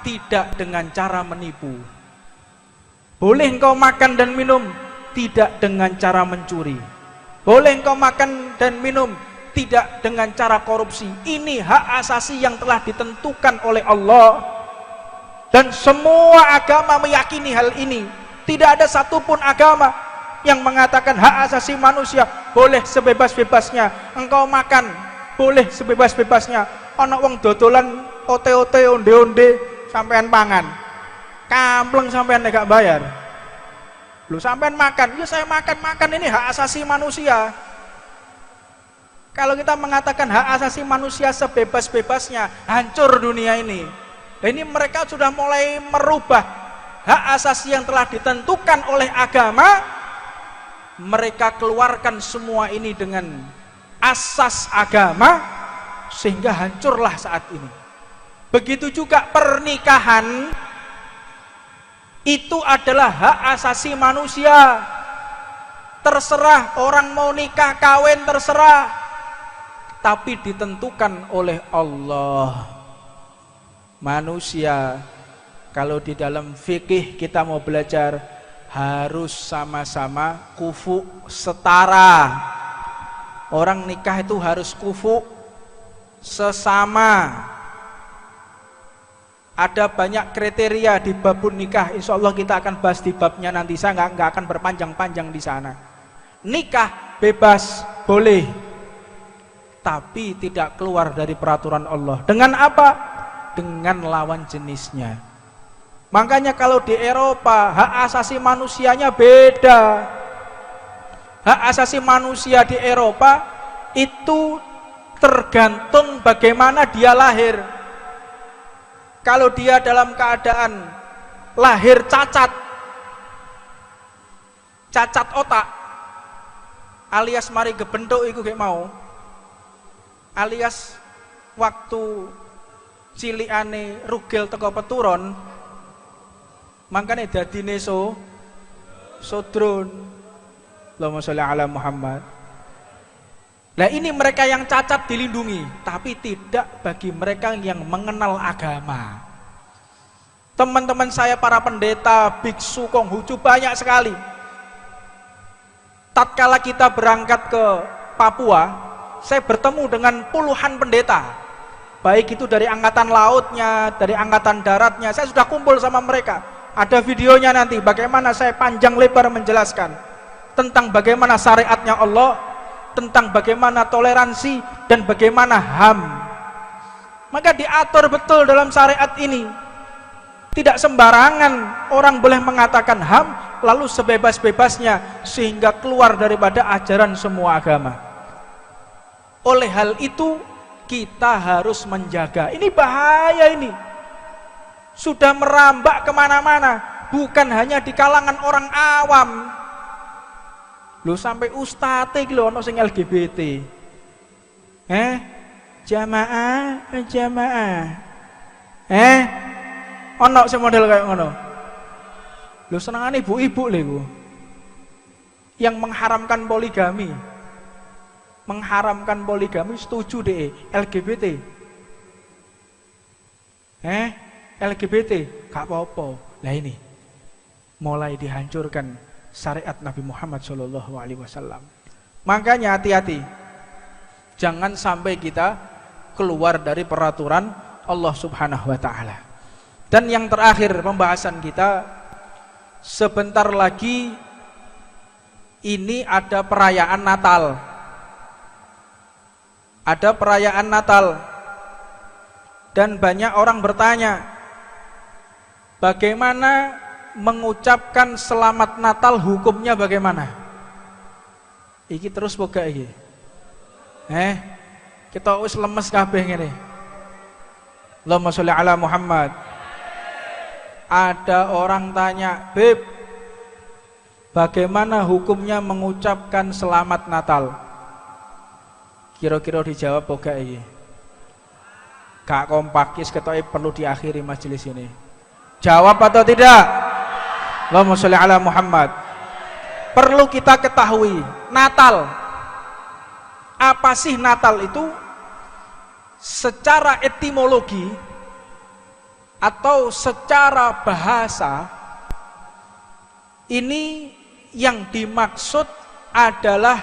Tidak dengan cara menipu. Boleh engkau makan dan minum, tidak dengan cara mencuri. Boleh engkau makan dan minum, tidak dengan cara korupsi. Ini hak asasi yang telah ditentukan oleh Allah. Dan semua agama meyakini hal ini. Tidak ada satupun agama yang mengatakan hak asasi manusia boleh sebebas-bebasnya. Engkau makan boleh sebebas-bebasnya. Ana wong dodolan ote-ote onde-onde sampean pangan. Kampleng sampean nek gak bayar. Lu sampean makan, ya saya makan, ini hak asasi manusia. Kalau kita mengatakan hak asasi manusia sebebas-bebasnya, hancur dunia ini. Dan ini mereka sudah mulai merubah hak asasi yang telah ditentukan oleh agama. Mereka keluarkan semua ini dengan asas agama, sehingga hancurlah saat ini. Begitu juga pernikahan, itu adalah hak asasi manusia. Terserah orang mau nikah kawin, terserah, tapi ditentukan oleh Allah. Manusia, kalau di dalam fikih kita mau belajar, harus sama-sama kufu, setara. Orang nikah itu harus kufu, sesama. Ada banyak kriteria di bab nikah. Insya Allah kita akan bahas di babnya nanti. Saya nggak akan berpanjang-panjang di sana. Nikah bebas boleh, tapi tidak keluar dari peraturan Allah. Dengan apa? Dengan lawan jenisnya. Makanya kalau di Eropa hak asasi manusianya beda. Hak asasi manusia di Eropa itu tergantung bagaimana dia lahir. Kalau dia dalam keadaan lahir cacat otak, alias mari gebentuk iku kayak mau, alias waktu cilikane rugel teko peturon, makanya dadine sodron. Allahumma sholli ala Muhammad. Nah ini mereka yang cacat dilindungi, tapi tidak bagi mereka yang mengenal agama. Teman-teman saya para pendeta, biksu, konghucu banyak sekali. Tatkala kita berangkat ke Papua, saya bertemu dengan puluhan pendeta. Baik itu dari angkatan lautnya, dari angkatan daratnya, saya sudah kumpul sama mereka. Ada videonya nanti, bagaimana saya panjang lebar menjelaskan tentang bagaimana syariatnya Allah, tentang bagaimana toleransi dan bagaimana HAM. Maka diatur betul dalam syariat ini. Tidak sembarangan orang boleh mengatakan HAM lalu sebebas-bebasnya sehingga keluar daripada ajaran semua agama. Oleh hal itu kita harus menjaga. Ini bahaya ini. Sudah merambak kemana-mana, bukan hanya di kalangan orang awam. Lu sampai ustadz iki lho ono sing LGBT. Jamaah. Ono sing model kayak ngono. Lu senengane ibu-ibu lho iku. Yang mengharamkan poligami. Mengharamkan poligami setuju deh LGBT. LGBT gak apa-apa. Lah ini mulai dihancurkan syariat Nabi Muhammad SAW. Makanya hati-hati, jangan sampai kita keluar dari peraturan Allah Subhanahu wa Ta'ala. Dan yang terakhir pembahasan kita, sebentar lagi ini ada perayaan Natal. Ada perayaan Natal, dan banyak orang bertanya, bagaimana mengucapkan selamat Natal, hukumnya bagaimana? Iki terus boga iki. Kita wis lemes kabeh ngene. Allahumma sholli ala Muhammad. Ada orang tanya, "Beb, bagaimana hukumnya mengucapkan selamat Natal?" Kira-kira dijawab boga iki. Gak kompakis ketoke perlu diakhiri majelis ini. Jawab atau tidak? Allahumma sholli ala Muhammad. Perlu kita ketahui, Natal. Apa sih Natal itu? Secara etimologi atau secara bahasa, ini yang dimaksud adalah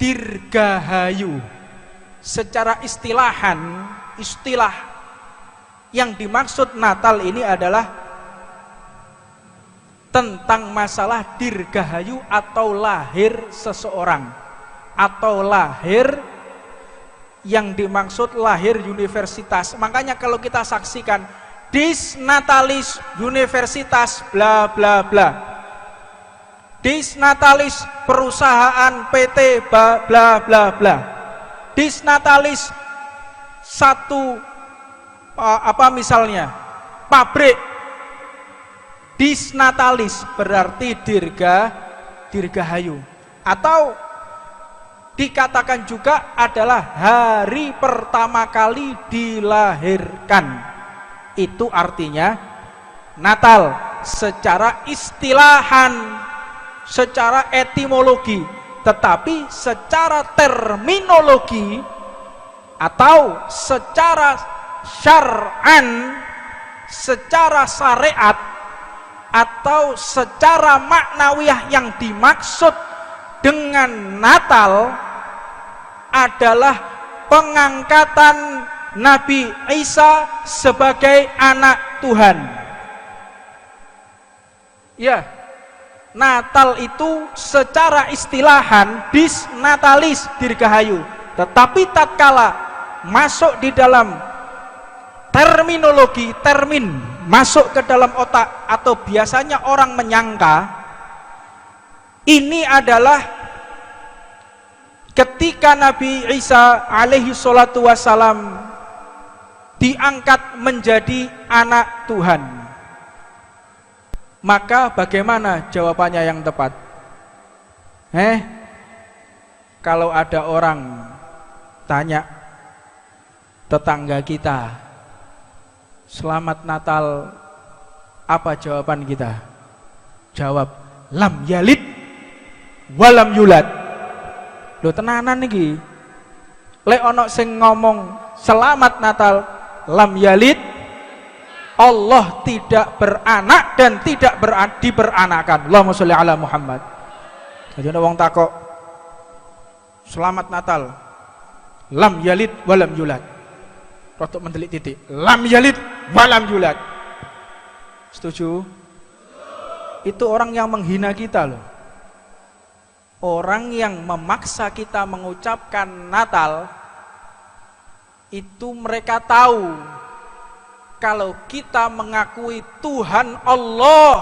dirgahayu. Secara istilah yang dimaksud Natal ini adalah tentang masalah dirgahayu atau lahir seseorang, atau lahir, yang dimaksud lahir universitas. Makanya kalau kita saksikan Dis Natalis Universitas bla bla bla, Dis Natalis perusahaan PT bla bla bla, Dis Natalis satu misalnya pabrik, Dis Natalis berarti dirgahayu, atau dikatakan juga adalah hari pertama kali dilahirkan. Itu artinya Natal secara istilahan, secara etimologi. Tetapi secara terminologi atau secara syar'an, secara syariat atau secara maknawiyah, yang dimaksud dengan Natal adalah pengangkatan Nabi Isa sebagai anak Tuhan. Ya, Natal itu secara istilahan Dis Natalis dirgahayu, tetapi tatkala masuk di dalam terminologi, termin masuk ke dalam otak atau biasanya orang menyangka ini adalah ketika Nabi Isa alaihi salatu wassalam diangkat menjadi anak Tuhan. Maka bagaimana jawabannya yang tepat? Kalau ada orang tanya tetangga kita, selamat Natal, apa jawaban kita? Jawab, lam yalid walam yulad. Lho tenanan niki. Lek ono sing ngomong selamat Natal, lam yalid, Allah tidak beranak dan tidak diperanakan. Allahumma sholli ala Muhammad. Jadi ada wong takok, selamat Natal, lam yalid walam yulad. Rotok mendelik titik, lam yalid walam yulad. Setuju? Itu orang yang menghina kita loh. Orang yang memaksa kita mengucapkan Natal, itu mereka tahu kalau kita mengakui Tuhan Allah,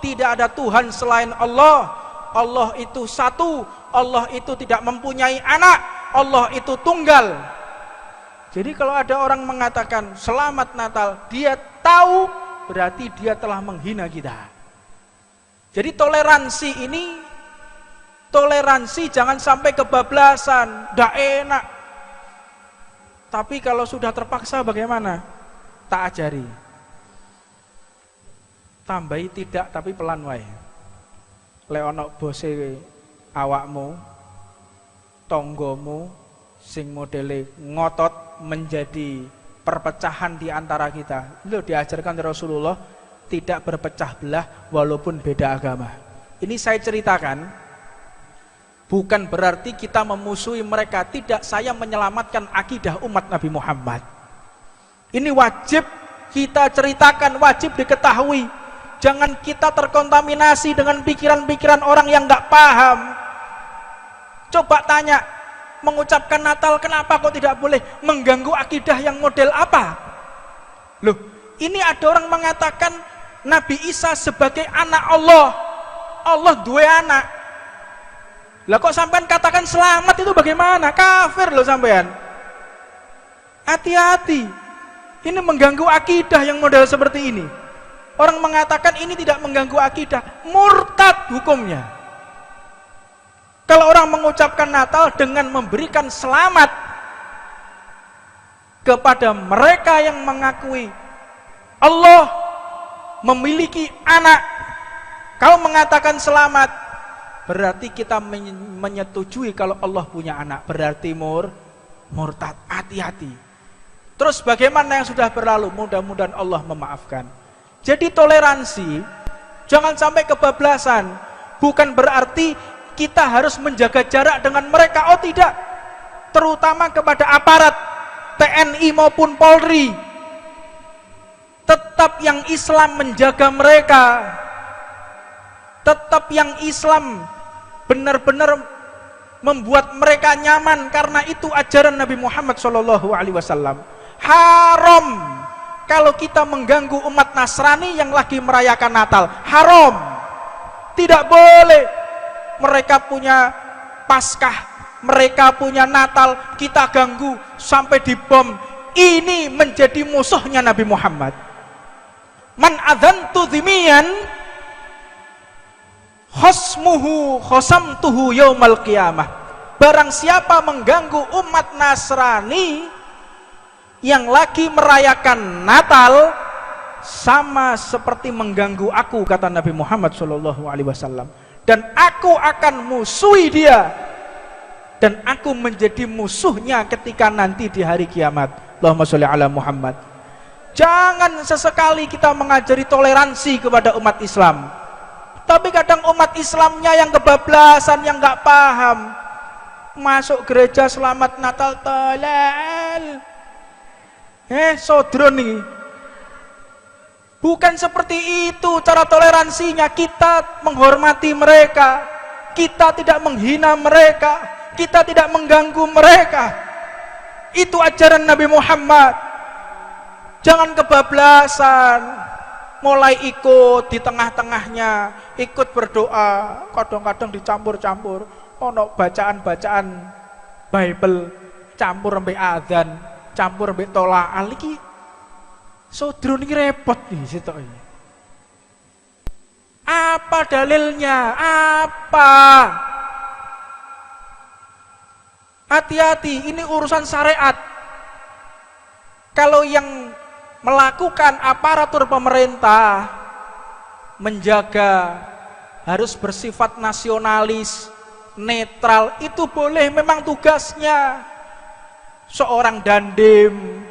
tidak ada Tuhan selain Allah, Allah itu satu, Allah itu tidak mempunyai anak, Allah itu tunggal. Jadi kalau ada orang mengatakan selamat Natal, dia tahu berarti dia telah menghina kita. Jadi toleransi ini, toleransi jangan sampai kebablasan, ndak enak. Tapi kalau sudah terpaksa bagaimana? Tak ajari. Tambahi tidak tapi pelan wae. Lek ana bose awakmu, tonggomu sing modele ngotot menjadi perpecahan di antara kita. Itu diajarkan Rasulullah tidak berpecah belah walaupun beda agama. Ini saya ceritakan bukan berarti kita memusuhi mereka, tidak, saya menyelamatkan akidah umat Nabi Muhammad. Ini wajib kita ceritakan, wajib diketahui. Jangan kita terkontaminasi dengan pikiran-pikiran orang yang nggak paham. Coba tanya, mengucapkan Natal kenapa kok tidak boleh? Mengganggu akidah yang model apa? Loh, ini ada orang mengatakan Nabi Isa sebagai anak Allah. Allah dua anak. Lah kok sampean katakan selamat itu bagaimana? Kafir loh sampean. Hati-hati. Ini mengganggu akidah yang model seperti ini. Orang mengatakan ini tidak mengganggu akidah, murtad hukumnya. Kalau orang mengucapkan Natal dengan memberikan selamat kepada mereka yang mengakui Allah memiliki anak, kau mengatakan selamat, berarti kita menyetujui kalau Allah punya anak, berarti murtad. Hati-hati. Terus bagaimana yang sudah berlalu? Mudah-mudahan Allah memaafkan. Jadi toleransi jangan sampai kebablasan. Bukan berarti kita harus menjaga jarak dengan mereka. Oh tidak. Terutama kepada aparat TNI maupun Polri. Tetap yang Islam menjaga mereka. Tetap yang Islam benar-benar membuat mereka nyaman, karena itu ajaran Nabi Muhammad SAW. Haram kalau kita mengganggu umat Nasrani yang lagi merayakan Natal. Haram. Tidak boleh. Mereka punya Paskah, mereka punya Natal, kita ganggu sampai dibom. Ini menjadi musuhnya Nabi Muhammad. Man adzantu dzimiyan khosmuhu khosamtuhu yaumal qiyamah. Barang siapa mengganggu umat Nasrani yang lagi merayakan Natal, sama seperti mengganggu aku, kata Nabi Muhammad SAW. Dan aku akan musuhi dia, dan aku menjadi musuhnya ketika nanti di hari kiamat. Allahumma sholli ala Muhammad. Jangan sesekali kita mengajari toleransi kepada umat Islam, tapi kadang umat Islamnya yang kebablasan, yang nggak paham. Masuk gereja selamat Natal tolal. Sodro nih. Bukan seperti itu cara toleransinya. Kita menghormati mereka, kita tidak menghina mereka, kita tidak mengganggu mereka. Itu ajaran Nabi Muhammad. Jangan kebablasan. mulai ikut di tengah-tengahnya, ikut berdoa, kadang-kadang dicampur-campur, ono bacaan-bacaan Bible, campur mbek adzan, campur mbek tolaal iki. Sodro niki repot nih sitok iki. Apa dalilnya? Apa? Hati-hati, ini urusan syariat. Kalau yang melakukan aparatur pemerintah menjaga harus bersifat nasionalis, netral, itu boleh, memang tugasnya. Seorang dandim,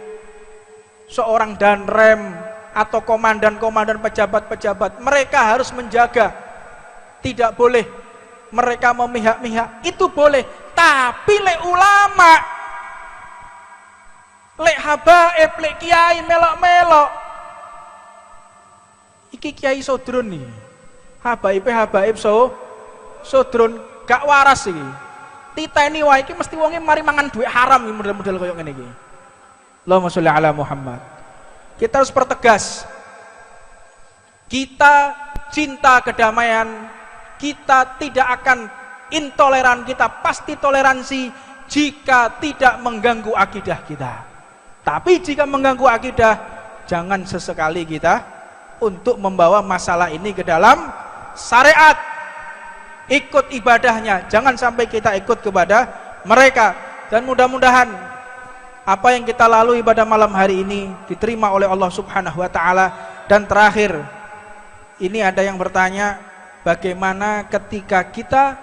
seorang danrem, atau komandan-komandan pejabat-pejabat, mereka harus menjaga, tidak boleh mereka memihak-mihak, itu boleh. Tapi lek ulama, lek habaib, lek kiai melok-melok, iki kiai sodron nih, habaib sodron gak waras iki. Titeni wae iki mesti wonge mari mangan duit haram iki, model-model koyo ngene iki. Allahumma sholli ala Muhammad. Kita harus pertegas, kita cinta kedamaian, kita tidak akan intoleran, kita pasti toleransi jika tidak mengganggu akidah kita. Tapi jika mengganggu akidah, jangan sesekali kita untuk membawa masalah ini ke dalam syariat. Ikut ibadahnya, jangan sampai kita ikut kepada mereka. Dan mudah-mudahan apa yang kita lalui pada malam hari ini diterima oleh Allah Subhanahu wa taala. Dan terakhir, ini ada yang bertanya, bagaimana ketika kita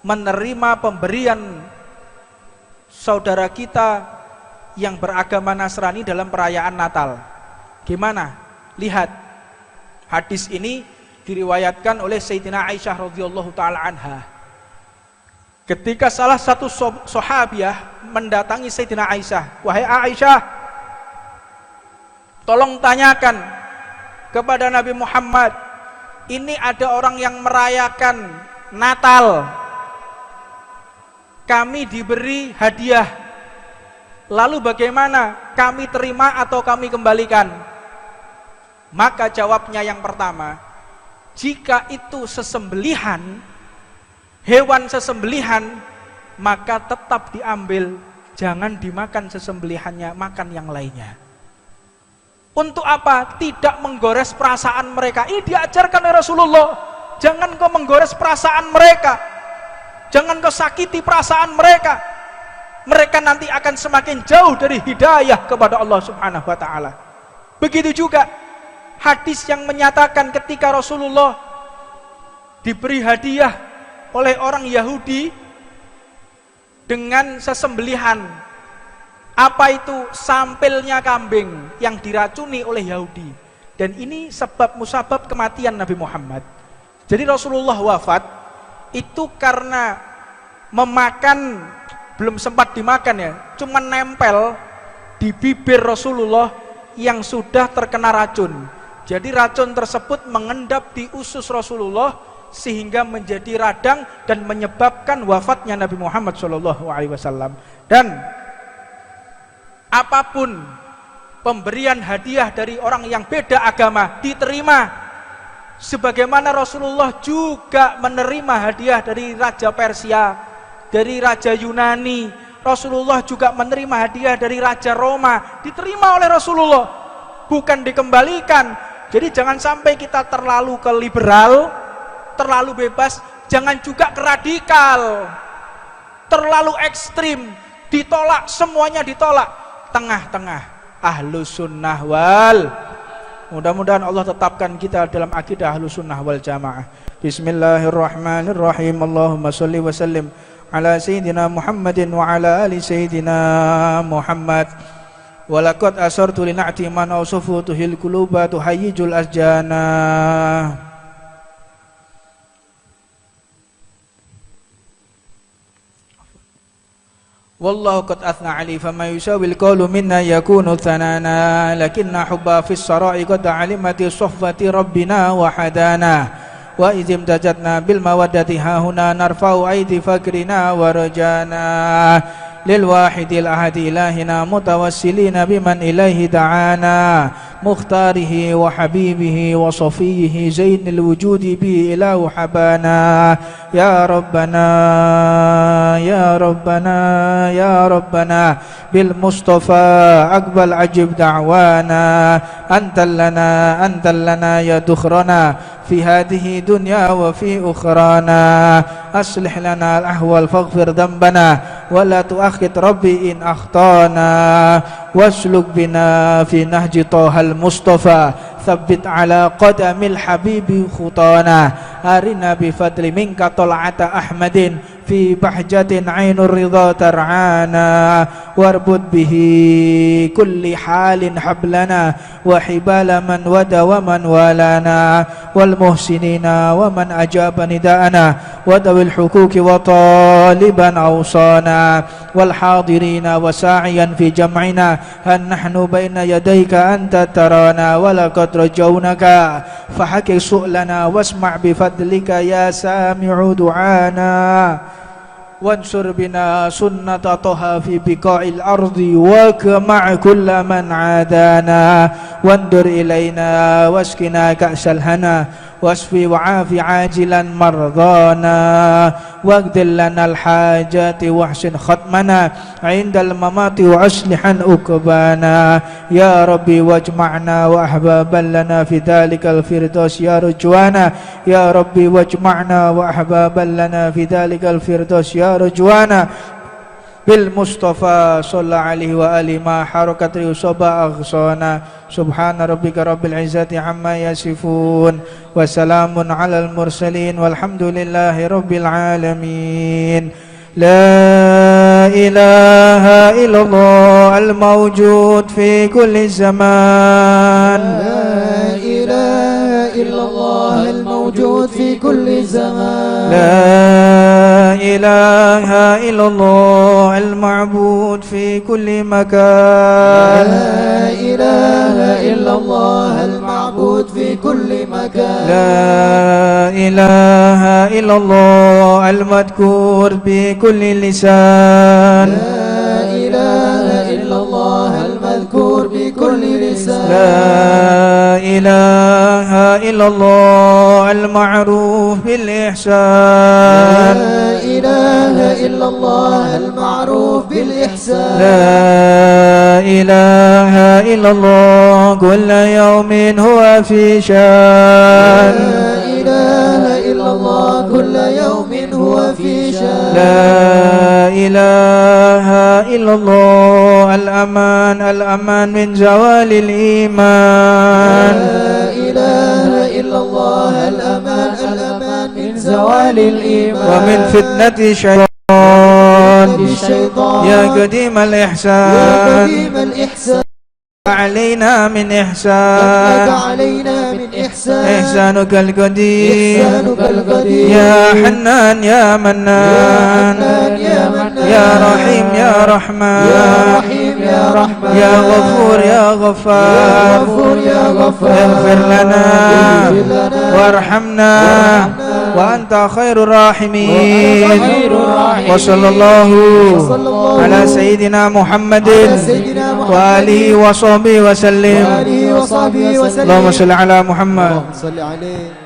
menerima pemberian saudara kita yang beragama Nasrani dalam perayaan Natal? Gimana? Lihat, hadis ini diriwayatkan oleh Sayyidina Aisyah radhiyallahu taala anha. Ketika salah satu sahabiah mendatangi Sayyidina Aisyah, wahai Aisyah, tolong tanyakan kepada Nabi Muhammad, ini ada orang yang merayakan Natal, kami diberi hadiah, lalu bagaimana, kami terima atau kami kembalikan? Maka jawabnya yang pertama, jika itu sesembelihan, hewan sesembelihan, maka tetap diambil, jangan dimakan sesembelihannya, makan yang lainnya. Untuk apa? Tidak menggores perasaan mereka. Ini diajarkan oleh Rasulullah. Jangan kau menggores perasaan mereka, jangan kau sakiti perasaan mereka. Mereka nanti akan semakin jauh dari hidayah kepada Allah Subhanahu wa taala. Begitu juga hadis yang menyatakan ketika Rasulullah diberi hadiah oleh orang Yahudi dengan sesembelihan, apa itu? Sampelnya kambing yang diracuni oleh Yahudi. Dan ini sebab musabab kematian Nabi Muhammad. Jadi Rasulullah wafat itu karena memakan, belum sempat dimakan ya, cuma nempel di bibir Rasulullah yang sudah terkena racun. Jadi racun tersebut mengendap di usus Rasulullah sehingga menjadi radang dan menyebabkan wafatnya Nabi Muhammad SAW. Dan apapun pemberian hadiah dari orang yang beda agama diterima, sebagaimana Rasulullah juga menerima hadiah dari Raja Persia, dari Raja Yunani. Rasulullah juga menerima hadiah dari Raja Roma, diterima oleh Rasulullah, bukan dikembalikan. Jadi jangan sampai kita terlalu ke liberal, terlalu bebas, jangan juga ke radikal, terlalu ekstrim, ditolak, semuanya ditolak. Tengah-tengah, ahlus sunnah wal. Mudah-mudahan Allah tetapkan kita dalam akidah ahlus sunnah wal jamaah. Bismillahirrahmanirrahim. Allahumma sholli wa sallim ala sayyidina Muhammadin wa ala ali sayyidina Muhammad. Walaqad asartu li na'ti man awsafu tuhil quluba tuhayyijul asjana. Wallahu qad athna ali fama yusawil qawlu minna yakunu thanana lakinna hubba fis sarai qad alimati sohbati rabbina wa hadana wa izim tajatna bil mawaddati hahuna narfa'u aidi fakrina wa rajana للواحد الأحد إلهنا متوسلين بمن إليه دعانا مختاره وحبيبه وصفيه زين الوجود به إله حبانا يا ربنا يا ربنا يا ربنا بالمصطفى أقبل عجب دعوانا أنت لنا يا دخرنا في هذه دنيا وفي أخرانا أصلح لنا الأحوال فاغفر ذنبنا ولا تؤخذ ربي إن أخطانا واسلك بنا في نهج طه المصطفى ثبت على قدم الحبيب خطانا أرنا بفضل منك طلعة أحمد في بهجة عين الرضا ترعانا واربط به كل حال حبلنا وحبال من ودى ومن والانا والمحسنين ومن أجاب نداءنا وذوي الحقوق وطالبا أوصانا والحاضرين وساعيا في جمعنا هل نحن بين يديك أنت ترانا ولقد رجونك فحقق سؤلنا واسمع بفضلك يا سامع دعانا وانصر بنا سنة طه في بقاع الأرض وكمع كل من عادانا وانظر إلينا واسقنا كأس الهنا واشفي وعافي عاجلا مرضانا واقض لنا الحاجات واحسن ختمنا عند الممات واصلحا عقبانا يا ربي واجمعنا وأحبابا لنا في ذلك الفردوس يا رجوانا يا ربي واجمعنا وأحبابا لنا في ذلك الفردوس يا رجوانا بالمصطفى صلى عليه وآله ما حركت يصب أغصانا سبحان ربك رب العزة عما يصفون وسلام على المرسلين والحمد لله رب العالمين لا إله إلا الله الموجود في كل زمان لا إله إلا الله الموجود في كل زمان لا إله إلا الله المعبود في كل مكان لا إله إلا الله المعبود في كل مكان لا إله إلا الله المذكور بكل لسان لا إله إلا الله المذكور بكل لسان لا إله إلا الله المعروف بالإحسان لا إله إلا الله المعروف بالإحسان لا إله إلا الله كل يوم هو في شان لا إله إلا الله كل يوم هو في شان لا إله إلا الله الأمان من زوال الإيمان لا إله إلا الله الأمان من زوال الإيمان ومن فتنة الشيطان يا قديم يا الإحسان قديم الإحسان علينا من لك إحسان علينا من إحسان إحسانك القديم إحسانك القديم يا حنان يا منان يا منان يا رحيم يا رحمن يا رحيم يا رحمن يا غفور يا يا غفار غفور يا غفار اغفر لنا اغفر لنا وارحمنا وأنت خير الراحمين خير الراحمين وصلى الله وصلى الله على سيدنا محمد على سيدنا محمد وآله وصحبه وسلم وآله وصحبه وسلم اللهم صل على محمد اللهم صل عليه